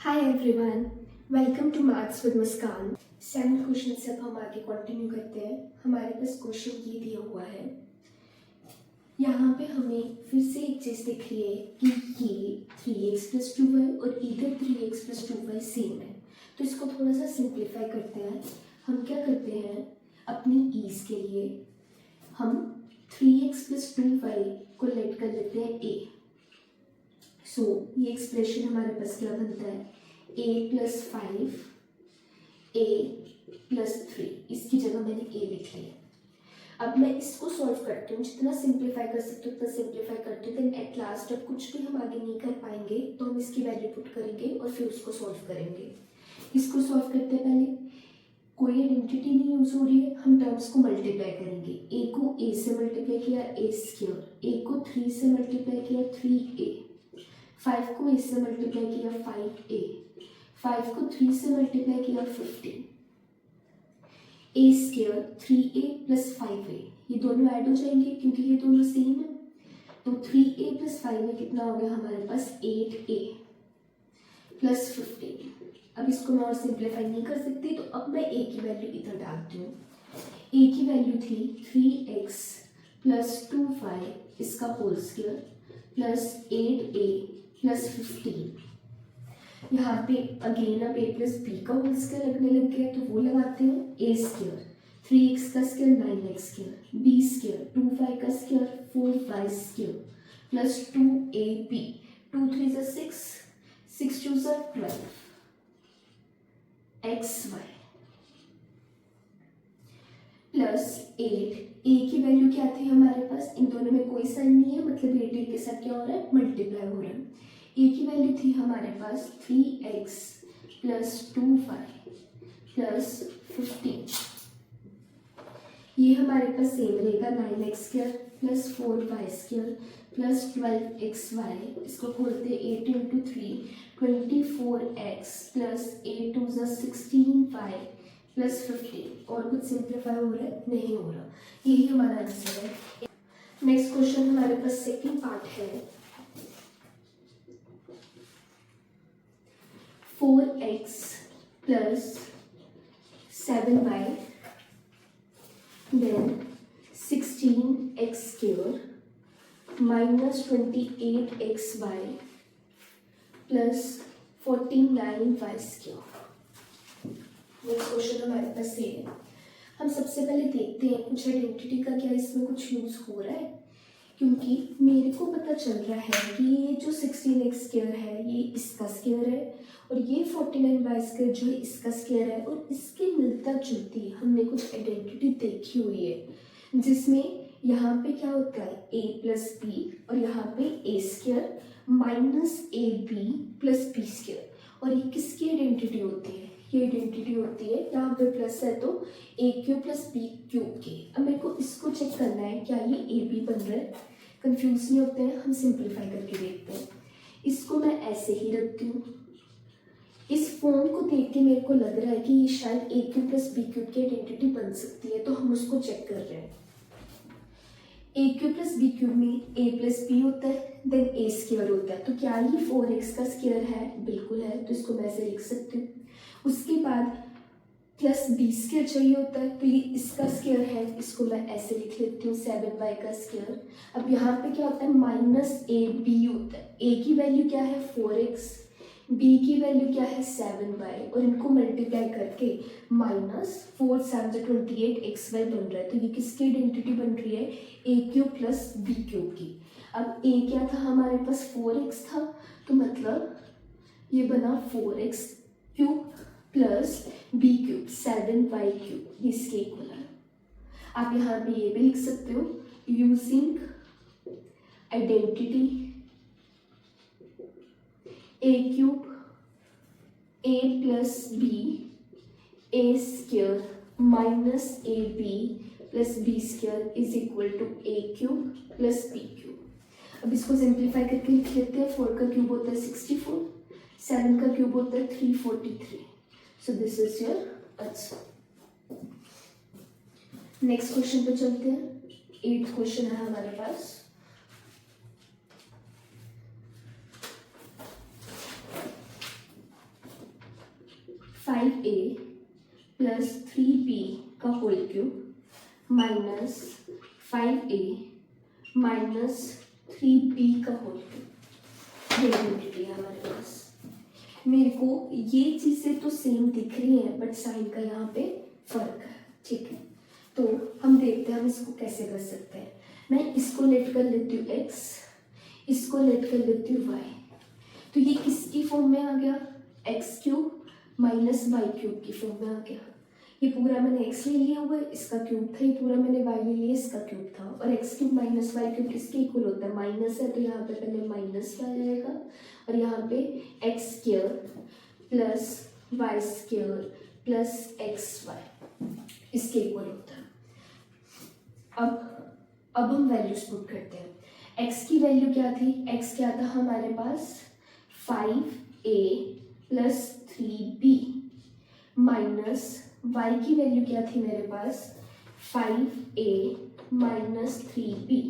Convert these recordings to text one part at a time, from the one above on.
Hi everyone, welcome to maths with Muskan. 7th question से अब हम आगे कंटिन्यू करते हैं। हमारे पास क्वेश्चन ये दिया हुआ है, यहाँ पे हमें फिर से एक चीज़ दिख रही है कि ये 3x + 2y और इधर 3x + 2y सेम है। तो इसको थोड़ा सा सिंप्लीफाई करते हैं। हम क्या करते हैं, अपनी ईज के लिए हम 3x + 2y को लेट कर लेते हैं a। सो ये एक्सप्रेशन हमारे पास क्या बनता है, a + 5 a + 3। इसकी जगह मैंने a लिख लिया। अब मैं इसको सॉल्व करती हूँ, जितना सिंप्लीफाई कर सकती हूँ उतना सिंप्लीफाई करती हूँ। देन एट लास्ट जब कुछ भी हम आगे नहीं कर पाएंगे तो हम इसकी वैल्यू पुट करेंगे और फिर उसको सॉल्व करेंगे। इसको सॉल्व करते हैं, पहले कोई आइडेंटिटी नहीं यूज हो रही है, हम टर्म्स को मल्टीप्लाई करेंगे। a को a से मल्टीप्लाई किया a², a को 3 से मल्टीप्लाई किया 3a, 5 को a से मल्टीप्लाई किया 5a, 5 को 3 से मल्टीप्लाई किया 15, a² 3a + 5a, ये दोनों ऐड हो जाएंगे क्योंकि ये दोनों सेम है। तो 3a + 5a कितना हो गया हमारे पास, 8a + 15। अब इसको मैं और सिंप्लीफाई नहीं कर सकती, तो अब मैं a की वैल्यू इधर डालती हूँ। a की वैल्यू थी 3x + 2y इसका होल स्क्वायर प्लस 8a + 15। यहाँ पे अगेन अब a + b का होल स्क्वायर लगने लग गया, तो वो लगाते हैं। a² 3x का स्क्वायर 9x², b² 2y का square 4y² plus 2ab 2 3 = 6, 6 2 = 12 xy plus 8। a की वैल्यू क्या थी हमारे पास, इन दोनों में कोई साइन नहीं है, मतलब 8 के साथ क्या हो रहा है, मल्टीप्लाई हो रहा है। a की वैल्यू थी हमारे पास 3x + 2y + 15। ये हमारे पास सेम रहेगा, 9x² + 4y² + 12xy। इसको खोलते 8 × 3 24x + 8 2 = 16y + 15। और कुछ सिंप्लीफाई हो रहा है, नहीं हो रहा। यही हमारा आंसर है। नेक्स्ट क्वेश्चन हमारे पास सेकंड पार्ट है, 4x + 7y then 16x² - 28xy + 49y²। Next question हमारे पास ये है। हम सबसे पहले देखते हैं कुछ आइडेंटिटी का क्या इसमें कुछ यूज हो रहा है, क्योंकि मेरे को पता चल रहा है कि ये जो 16x² है ये इसका स्क्वायर है, और ये 49y² जो है इसका स्क्वायर है, और इसके मिलता जुलती हमने कुछ आइडेंटिटी देखी हुई है, जिसमें यहाँ पे क्या होता है a + b और यहाँ पे a² - ab + b²। और ये किसकी आइडेंटिटी होती है, ये आइडेंटिटी होती है, यहाँ पे प्लस है तो a³ + b³ की। अब मेरे को इसको चेक करना है क्या ये ab बन रहा है, कंफ्यूज नहीं होते हैं, हम सिंप्लीफाई करके देखते हैं। इसको मैं ऐसे ही रखती हूँ। इस फॉर्म को देख के मेरे को लग रहा है कि ये शायद a³ + b³ की आइडेंटिटी बन सकती है, तो हम उसको चेक कर रहे हैं। a³ + b³ में a + b होता है, देन a² होता है, तो क्या ये 4x का स्क्वायर है, बिल्कुल है, तो इसको मैं ऐसे लिख सकती हूँ। उसके बाद प्लस b² चाहिए होता है, तो ये इसका स्क्वायर है, इसको मैं ऐसे लिख लेती हूँ 7y का स्क्वायर। अब यहाँ पे क्या होता है, -ab होता है। a की वैल्यू क्या है 4x, b की वैल्यू क्या है 7y, और इनको मल्टीप्लाई करके -4 7 28 xy बन रहा है। तो ये किसकी आइडेंटिटी बन रही है, a³ + b³ की। अब a क्या था हमारे पास 4x था, तो मतलब ये बना 4x³ + b³ 7y³, इसके इक्वल है। आप यहाँ पे ये भी लिख सकते हो, using identity a³ a + b a² - ab + b² is equal to a³ + b³। अब इसको सिंप्लीफाई करके लिख लेते हैं। 4 का क्यूब होता है 64, 7 का क्यूब होता है 343। सो this is your answer. Next question पे चलते हैं। 8th क्वेश्चन है हमारे पास, 5a प्लस 3b का whole cube minus 5a minus 3b का होल क्यूब, ये क्वांटिटी है हमारे पास। मेरे को ये चीज़ें तो सेम दिख रही हैं बट साइन का यहाँ पे फर्क है, ठीक है। तो हम देखते हैं हम इसको कैसे कर सकते हैं। मैं इसको लेट कर लेती हूँ x, इसको लेट कर लेती हूँ y। तो ये किसकी फॉर्म में आ गया, x cube minus y cube की फॉर्म में आ गया। ये पूरा मैंने x ले लिया हुआ है, इसका क्यूब था, ये पूरा मैंने y ले लिया, इसका क्यूब था। और x cube minus y cube किसके इक्वल होता है, माइनस है, तो यहाँ पे पहले माइनस आ जाएगा और यहाँ पे x square plus y square plus x y इसके इक्वल होता है। अब हम वैल्यूज पुट करते हैं। x की वैल्यू क्या थी, x क्या था हमारे पास 5a plus 3b minus y की वैल्यू क्या थी मेरे पास 5a माइनस 3b।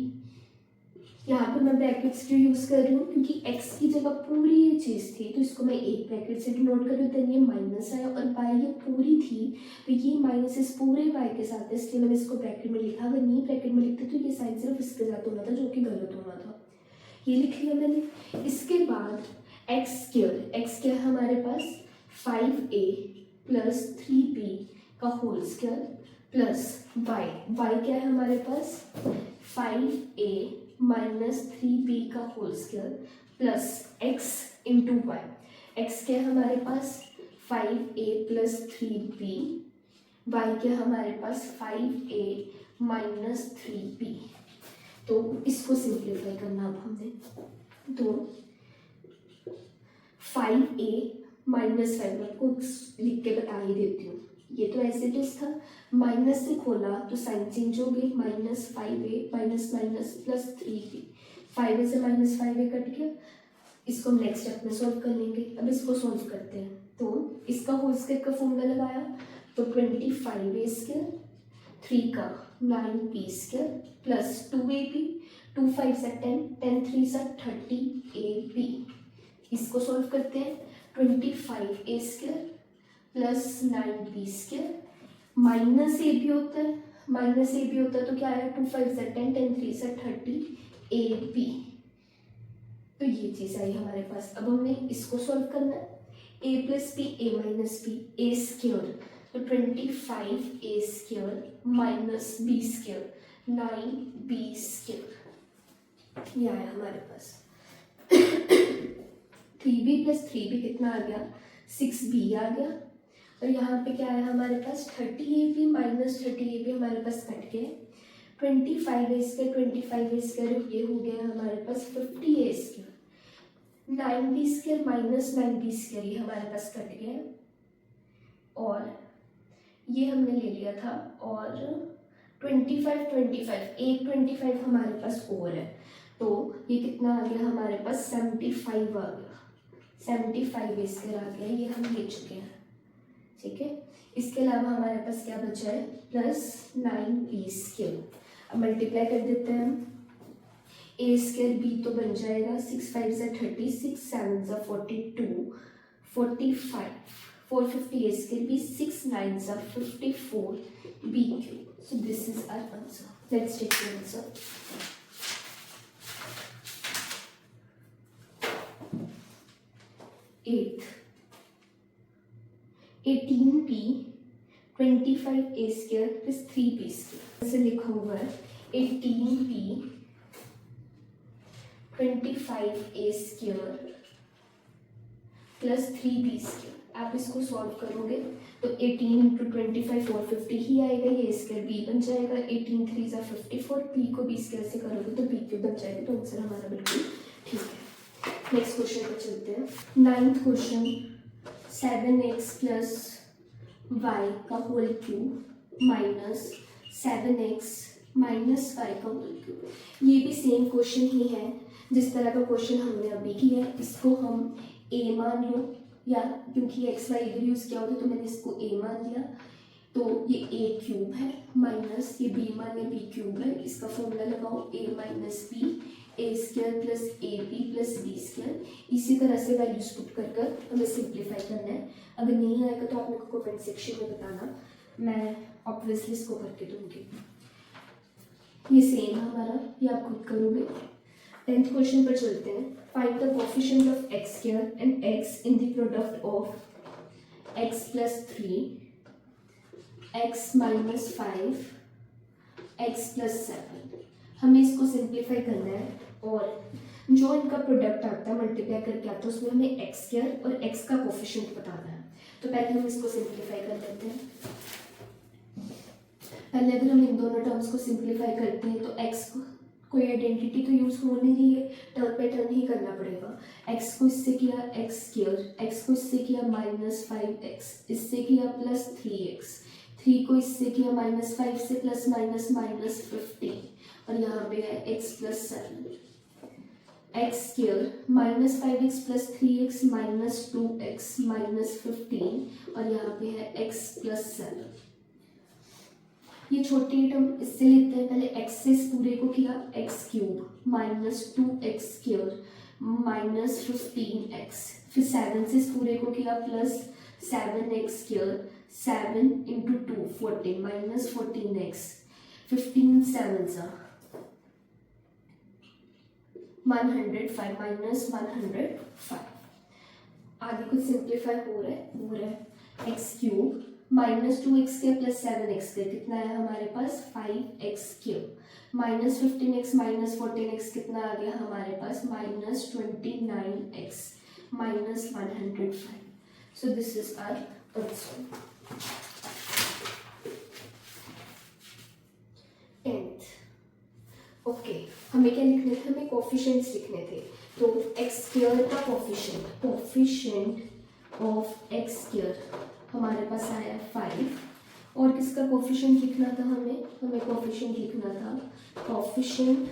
यहाँ पर मैं ब्रैकेट्स जो यूज़ कर रही हूँ क्योंकि x की जगह पूरी ये चीज़ थी तो इसको मैं एक ब्रैकेट से डिनोट कर रही हूँ। देन ये माइनस आया और y ये पूरी थी तो ये माइनस इस पूरे y के साथ है, इसलिए मैंने इसको ब्रैकेट में लिखा। अगर नहीं ब्रैकेट में लिखते तो ये साइन सिर्फ इसके साथ होना था जो कि गलत होना था, ये लिख लिया मैंने। इसके बाद एक्स स्क्वायर हमारे पास 5a प्लस 3b का होल स्क्वायर प्लस y क्या है हमारे पास 5a माइनस 3b का whole square plus x into y. X क्या है हमारे पास 5a प्लस 3b, y क्या हमारे पास 5a माइनस 3b। तो इसको सिंप्लीफाई करना अब हमने, तो 5a माइनस 5 आपको लिख के बता ही देती हूँ। ये तो ऐसे टेस्ट था, माइनस से खोला तो साइन चेंज हो गई, minus 5a minus minus plus 3b, 5a से माइनस 5a कट गया। इसको हम नेक्स्ट स्टेप में सोल्व कर लेंगे। अब इसको सोल्व करते हैं तो इसका होल स्क्वायर का फॉर्मूला लगाया तो 25a स्क्वायर 3 का 9b स्क्वायर प्लस 2ab, 2 5 से 10, 10 3 से 30ab। इसको सोल्व करते हैं 25a square plus 9b square minus A भी होता है, तो क्या आया 2 5 से 10, 10 3 से 30ab। तो ये चीज़ आई हमारे पास। अब हमने इसको सोल्व करना है, a plus b a minus b a square, तो 25a square minus b square 9b square, ये आया हमारे पास। 3b प्लस 3b कितना आ गया 6b आ गया। और यहाँ पे क्या आया हमारे पास 30ab माइनस 30ab हमारे पास कट गए, 25a स्क्वायर ये हो गया हमारे पास 50a square, 9b square minus 9b square ये हमारे पास कट गया और ये हमने ले लिया था। और 25 एक 25 हमारे पास और है तो ये कितना आ गया हमारे पास 75 आ गया, 75 स्क्वायर आ गया, ये हम ले चुके हैं, ठीक है। इसके अलावा हमारे पास क्या बचा है प्लस 9b स्क्वायर। अब मल्टीप्लाई कर देते हैं हम, a स्क्वायर b तो बन जाएगा 6 5 से 36, 7 से 42, 45, 450 a स्क्वायर b, 6 9 से 54 b cube. So this is our answer. Let's take the answer. Eighth, 18p 25a square plus 3b square ऐसे लिखा हुआ है 18p 25a square plus 3b square. आप इसको सॉल्व करोगे तो 18 इंटू 25 450 ही आएगा, ये स्क्वायर b बन जाएगा, 18 3 सा 54, p को b स्क्वायर से करोगे तो b क्यूब बन जाएगा। तो आंसर हमारा बिल्कुल ठीक है। नेक्स्ट क्वेश्चन पर चलते हैं। 9th question 7x plus y का whole cube minus 7x minus y का होल क्यूब। ये भी सेम क्वेश्चन ही है जिस तरह का क्वेश्चन हमने अभी किया है। इसको हम a मान लो, या क्योंकि एक्स वाई इधर यूज़ किया होता तो मैंने इसको a मान लिया, तो ये a क्यूब है माइनस ये b मान या b क्यूब है, इसका फॉर्मूला लगाओ a minus b a square plus a b plus B square. इसी तरह से वैल्यूज पुट कर हमें सिंप्लीफाई करना है। अगर नहीं आएगा तो आप मेरे को कमेंट सेक्शन में बताना, मैं ऑब्वियसली इसको करके दूंगी। ये सेम है हमारा, ये आप खुद करोगे। 10th क्वेश्चन पर चलते हैं। Find the coefficient of X square and x in the product of x plus 3, x minus 5, x plus 7। हमें इसको सिंप्लीफाई करना है और जो इनका प्रोडक्ट आता है मल्टीप्लाई करके आता है उसमें हमें एक्स स्क्वायर और एक्स का कोफिशिएंट बताना है। तो पहले हम इसको सिंप्लीफाई कर लेते हैं। पहले अगर हम इन दोनों टर्म्स को सिंप्लीफाई करते हैं तो एक्स को कोई आइडेंटिटी तो यूज हो नहीं रही है, टर्म पे टर्म ही करना पड़ेगा। एक्स को इससे किया एक्स स्क्वायर, एक्स को इससे किया माइनस 5x, इससे किया प्लस 3x, 3 को इससे किया माइनस 5 से प्लस माइनस माइनस 15, और यहाँ पे है x plus 7, x square minus 5x plus 3x minus 2x minus 15, और यहाँ पे है x प्लस 7। ये छोटी टर्म इससे लेते हैं। पहले x से इस पूरे को किया x cube minus 2x square minus 15x, फिर 7 से इस पूरे को किया plus 7x square 7 into 2 14 minus 14x, 15 7 सा 105 माइनस 105। आगे कुछ सिंप्लीफाई हो रहा है x cube minus 2x square plus 7x square कितना है हमारे पास 5x cube, minus 15x minus 14x कितना आ गया हमारे पास minus 29x minus 105। So this is our answer. 10th okay, हमें क्या लिखने थे, हमें कोफिशिएंट्स लिखने थे। तो एक्स स्क्वायर का कोफिशिएंट ऑफ एक्स स्क्वायर हमारे पास आया 5, और किसका कोफिशिएंट लिखना था हमें कोफिशिएंट लिखना था कोफिशिएंट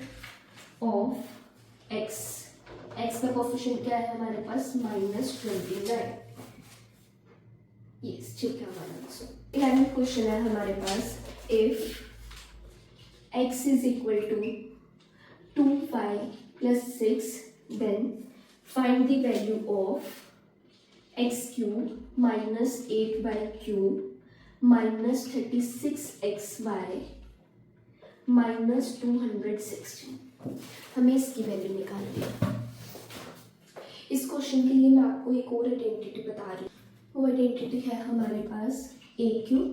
ऑफ एक्स। एक्स का कोफिशिएंट क्या है हमारे पास माइनस 29। यस, ठीक है हमारा आंसर। 11th क्वेश्चन है हमारे पास, if x is equal to 2 plus 6, then find the value of x cube minus 8y cube minus 36xy minus 216। हमें इसकी वैल्यू निकालनी है। इस क्वेश्चन के लिए मैं आपको एक और आइडेंटिटी बता रही हूँ। वो आइडेंटिटी है हमारे पास a cube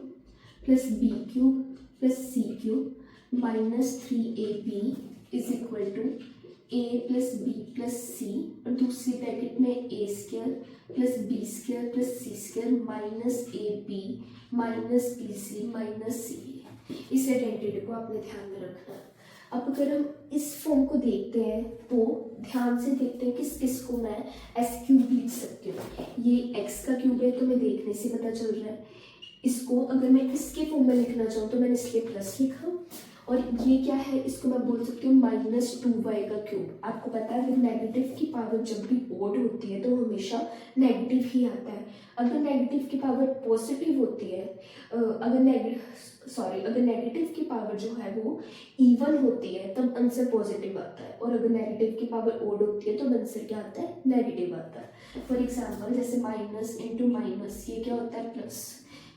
plus b cube plus c cube minus 3ab is equal to a plus B plus C, और दूसरी ब्रैकेट में a square plus B square plus C square minus A B minus B C minus C. इस identity को आपने ध्यान में रखना है। अब अगर हम इस फॉर्म को देखते हैं तो ध्यान से देखते हैं किस किस को मैं एस क्यूब लिख सकती हूँ। ये एक्स का क्यूब है तो मैं देखने से पता चल रहा है। इसको अगर मैं इसके फॉर्म में लिखना चाहूँ तो मैंने इसलिए प्लस लिखा, और ये क्या है, इसको मैं बोल सकती हूँ माइनस 2y का क्यूब। आपको पता है अगर नेगेटिव की पावर जब भी ओड होती है तो हमेशा नेगेटिव ही आता है। अगर नेगेटिव की पावर पॉजिटिव होती है, अगर नेगेटिव की पावर जो है वो इवन होती है तब आंसर पॉजिटिव आता है, और अगर नेगेटिव की पावर ओड होती है तो आंसर क्या आता है, नेगेटिव आता है। फॉर एग्जाम्पल जैसे माइनस इंटू माइनस, ये क्या होता है प्लस।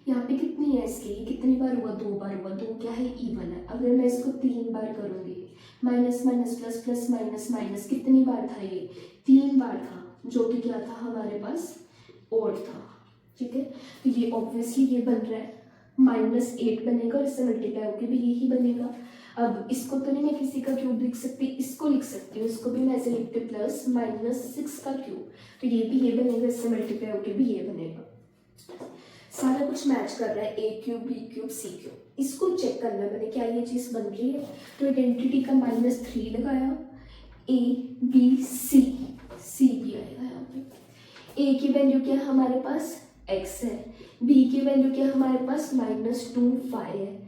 यहाँ पे कितनी है इसकी, कितनी बार हुआ, 2 बार हुआ, तो क्या है इवन है। अगर मैं इसको 3 बार करूँगी, minus minus plus plus minus minus, कितनी बार था ये, 3 बार था, जो कि क्या था हमारे पास ओड था। ठीक है, तो ये ऑब्वियसली ये बन रहा है -8 बनेगा, और इससे मल्टीप्लाई होकर भी यही बनेगा। अब इसको तो नहीं मैं किसी का क्यूब लिख सकती, इसको लिख सकती हूँ, इसको भी मैं ऐसे लिखती हूँ प्लस -6 का क्यूब, तो ये भी ये बनेगा, इससे मल्टीप्लाई होकर भी ये बनेगा। सारा कुछ मैच कर रहा है, ए cube B cube C cube. इसको चेक करना मैंने क्या ये चीज़ बन रही है, तो आइडेंटिटी का -3 लगाया, ए बी सी, सी भी आएगा यहाँ पे। ए की वैल्यू क्या है हमारे पास x है, बी की वैल्यू क्या है हमारे पास -2y है,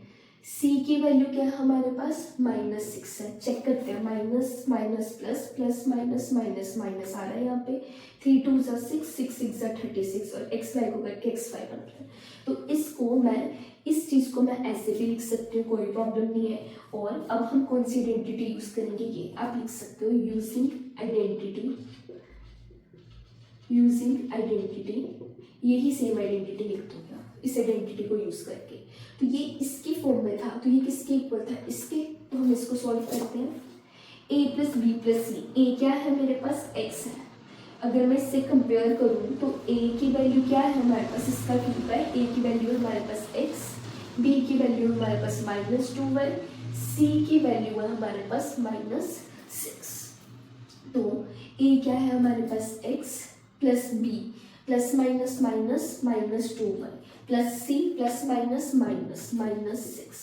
सी की वैल्यू क्या है हमारे पास -6 है। चेक करते हैं, minus minus plus plus minus minus minus आ रहा है यहाँ पे, 3 2 6 6 6 36, और x y को करके x5 बन रहा है। तो इसको मैं इस चीज़ को मैं ऐसे भी लिख सकती हूँ, कोई प्रॉब्लम नहीं है। और अब हम कौन सी आइडेंटिटी यूज़ करेंगे, ये आप लिख सकते हो, यूजिंग आइडेंटिटी, यूजिंग आइडेंटिटी, यही सेम आइडेंटिटी लिख दूंगा इस आइडेंटिटी को यूज़ करके। तो ये इसकी फॉर्म में था, तो ये किसके इक्वल था, इसके। तो हम इसको सॉल्व करते हैं। a प्लस बी प्लस सी, ए क्या है मेरे पास, x है। अगर मैं इससे कंपेयर करूँ तो a की वैल्यू क्या है हमारे पास, इसका क्यूब है। a की वैल्यू हमारे पास x, b की वैल्यू हमारे पास -2y, c की वैल्यू है हमारे पास -6। तो a क्या है हमारे पास, x plus b plus minus minus -2y plus c plus minus minus -6।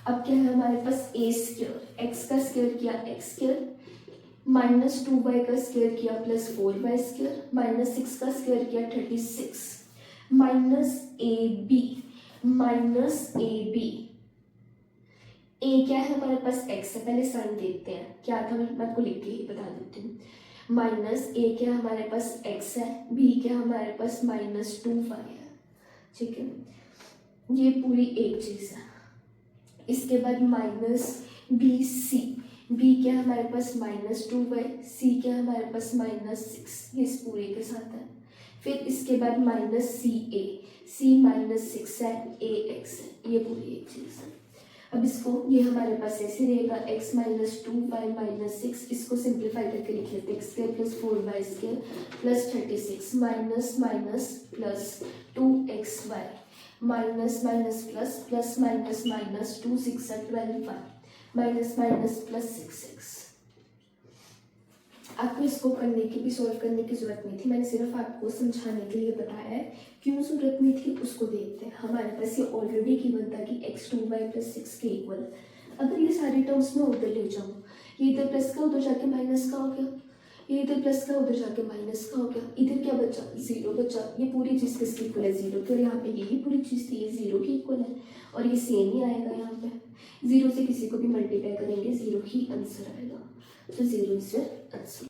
अब क्या है हमारे पास, a स्क्वायर, x का स्क्वायर किया x स्क्वायर, -2y का स्क्वायर किया प्लस 4y स्क्वायर, -6 का स्क्वायर किया 36, माइनस ए बी, a क्या है हमारे पास, x है। पहले साइन देखते हैं क्या था, मैं आपको लिख के ही बता देती हूँ। माइनस a क्या हमारे पास x है, b क्या हमारे पास -2y है, ठीक है। ये पूरी एक चीज़ है। इसके बाद माइनस बी सी, बी क्या हमारे पास -2y, सी क्या हमारे पास -6, ये इस पूरे के साथ है। फिर इसके बाद माइनस सी ए, सी -6 है, ए एक्स है, ये पूरी एक चीज़ है। अब इसको, ये हमारे पास ऐसे रहेगा, x -2y -6, इसको सिंप्लीफाई करके लिख लेते हैं, x square plus 4y square plus 36 minus minus plus 2xy minus minus plus plus minus minus 2 6 12 minus minus plus 6x। आपको इसको करने की भी, सॉल्व करने की जरूरत नहीं थी, मैंने सिर्फ आपको समझाने के लिए बताया है। क्यों जरूरत नहीं थी उसको देखते हैं। हमारे पास ये ऑलरेडी गिवन था कि x 2y प्लस 6 के इक्वल। अगर ये सारे टर्म्स में उधर ले जाऊँ, ये इधर प्लस का उधर जाके माइनस का हो गया, ये इधर प्लस का उधर जाके माइनस का हो गया, इधर क्या बचा, जीरो बचा। ये पूरी चीज़ किसकी इक्वल है, जीरो की। और यहाँ पे यही पूरी चीज़ थी, ये जीरो की इक्वल है और ये सेम ही आएगा। यहाँ पे जीरो से किसी को भी मल्टीप्लाई करेंगे जीरो ही आंसर आएगा। तो जीरो इज योर आंसर।